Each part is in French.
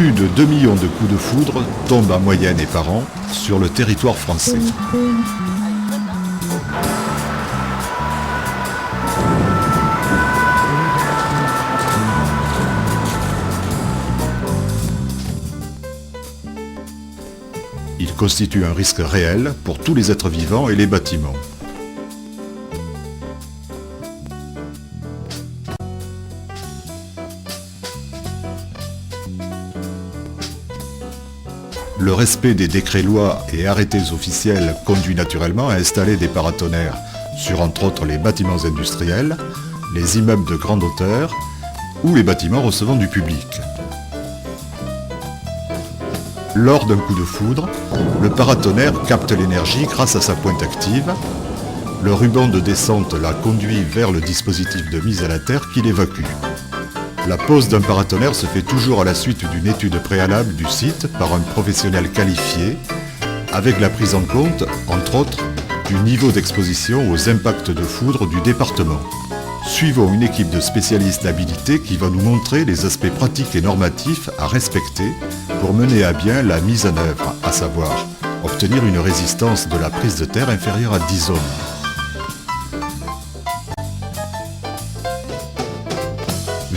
Plus de 2 millions de coups de foudre tombent en moyenne et par an sur le territoire français. Il constitue un risque réel pour tous les êtres vivants et les bâtiments. Le respect des décrets-lois et arrêtés officiels conduit naturellement à installer des paratonnerres sur entre autres les bâtiments industriels, les immeubles de grande hauteur ou les bâtiments recevant du public. Lors d'un coup de foudre, le paratonnerre capte l'énergie grâce à sa pointe active. Le ruban de descente la conduit vers le dispositif de mise à la terre qui l'évacue. La pose d'un paratonnerre se fait toujours à la suite d'une étude préalable du site par un professionnel qualifié, avec la prise en compte, entre autres, du niveau d'exposition aux impacts de foudre du département. Suivons une équipe de spécialistes habilités qui va nous montrer les aspects pratiques et normatifs à respecter pour mener à bien la mise en œuvre, à savoir obtenir une résistance de la prise de terre inférieure à 10 ohms.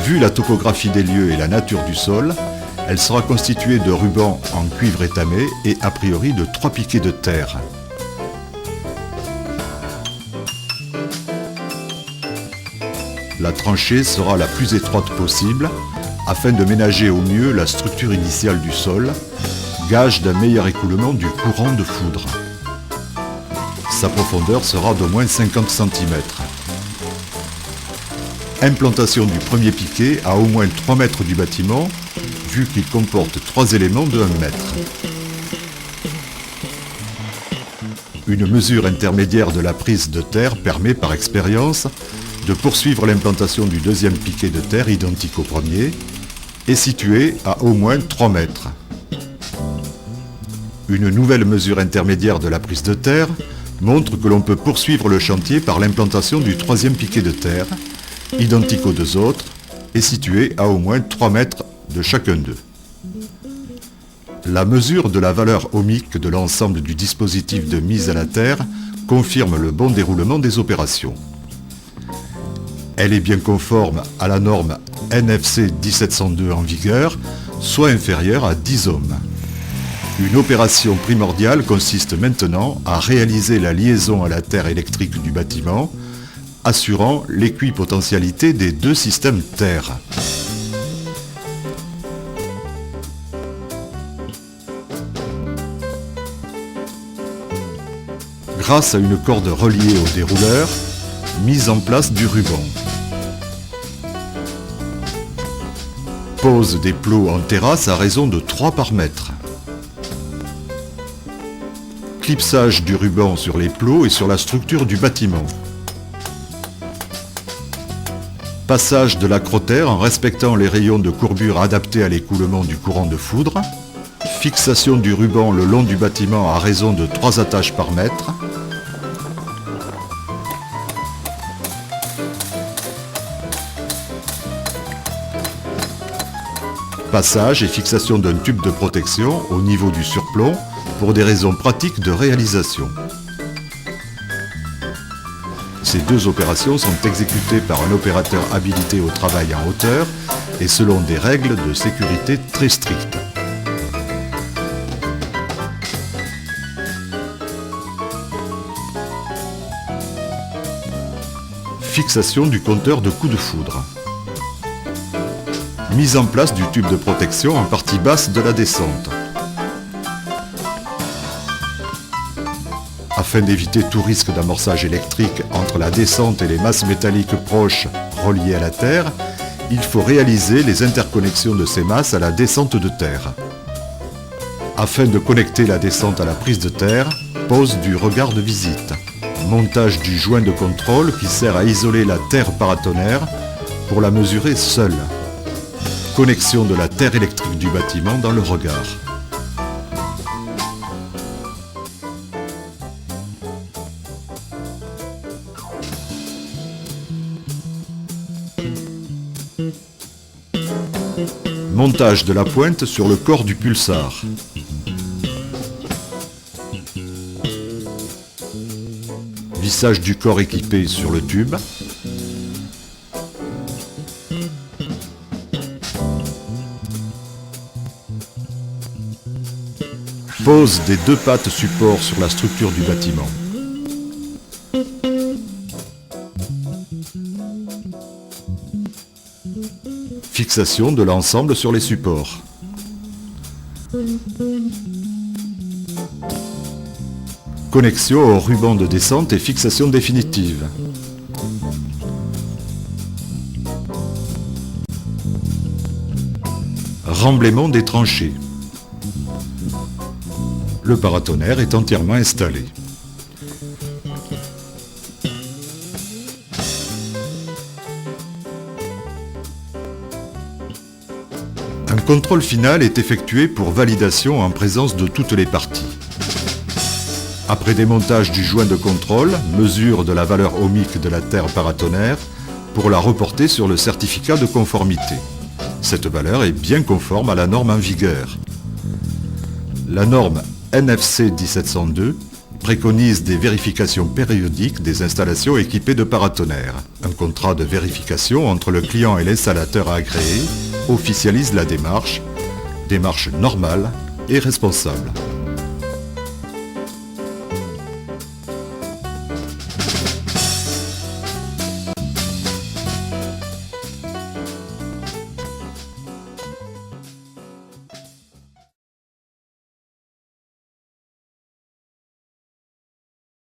Vu la topographie des lieux et la nature du sol, elle sera constituée de rubans en cuivre étamé et a priori de 3 piquets de terre. La tranchée sera la plus étroite possible afin de ménager au mieux la structure initiale du sol, gage d'un meilleur écoulement du courant de foudre. Sa profondeur sera d'au moins 50 cm. Implantation du premier piquet à au moins 3 mètres du bâtiment, vu qu'il comporte 3 éléments de 1 mètre. Une mesure intermédiaire de la prise de terre permet, par expérience, de poursuivre l'implantation du deuxième piquet de terre identique au premier et situé à au moins 3 mètres. Une nouvelle mesure intermédiaire de la prise de terre montre que l'on peut poursuivre le chantier par l'implantation du troisième piquet de terre, identique aux deux autres, et situé à au moins 3 mètres de chacun d'eux. La mesure de la valeur ohmique de l'ensemble du dispositif de mise à la terre confirme le bon déroulement des opérations. Elle est bien conforme à la norme NFC 1702 en vigueur, soit inférieure à 10 ohms. Une opération primordiale consiste maintenant à réaliser la liaison à la terre électrique du bâtiment, assurant l'équipotentialité des deux systèmes terre. Grâce à une corde reliée au dérouleur, mise en place du ruban. Pose des plots en terrasse à raison de 3 par mètre. Clipsage du ruban sur les plots et sur la structure du bâtiment. Passage de l'acrotère en respectant les rayons de courbure adaptés à l'écoulement du courant de foudre. Fixation du ruban le long du bâtiment à raison de 3 attaches par mètre. Passage et fixation d'un tube de protection au niveau du surplomb pour des raisons pratiques de réalisation. Ces deux opérations sont exécutées par un opérateur habilité au travail en hauteur et selon des règles de sécurité très strictes. Fixation du compteur de coups de foudre. Mise en place du tube de protection en partie basse de la descente. Afin d'éviter tout risque d'amorçage électrique entre la descente et les masses métalliques proches reliées à la terre, il faut réaliser les interconnexions de ces masses à la descente de terre. Afin de connecter la descente à la prise de terre, pose du regard de visite. Montage du joint de contrôle qui sert à isoler la terre paratonnerre pour la mesurer seule. Connexion de la terre électrique du bâtiment dans le regard. Montage de la pointe sur le corps du pulsar. Vissage du corps équipé sur le tube. Pose des deux pattes support sur la structure du bâtiment. Fixation de l'ensemble sur les supports. Connexion au ruban de descente et fixation définitive. Remblaiement des tranchées. Le paratonnerre est entièrement installé. Un contrôle final est effectué pour validation en présence de toutes les parties. Après démontage du joint de contrôle, mesure de la valeur ohmique de la terre paratonnerre pour la reporter sur le certificat de conformité. Cette valeur est bien conforme à la norme en vigueur. La norme NFC 1702 préconise des vérifications périodiques des installations équipées de paratonnerres. Un contrat de vérification entre le client et l'installateur agréé officialise la démarche normale et responsable.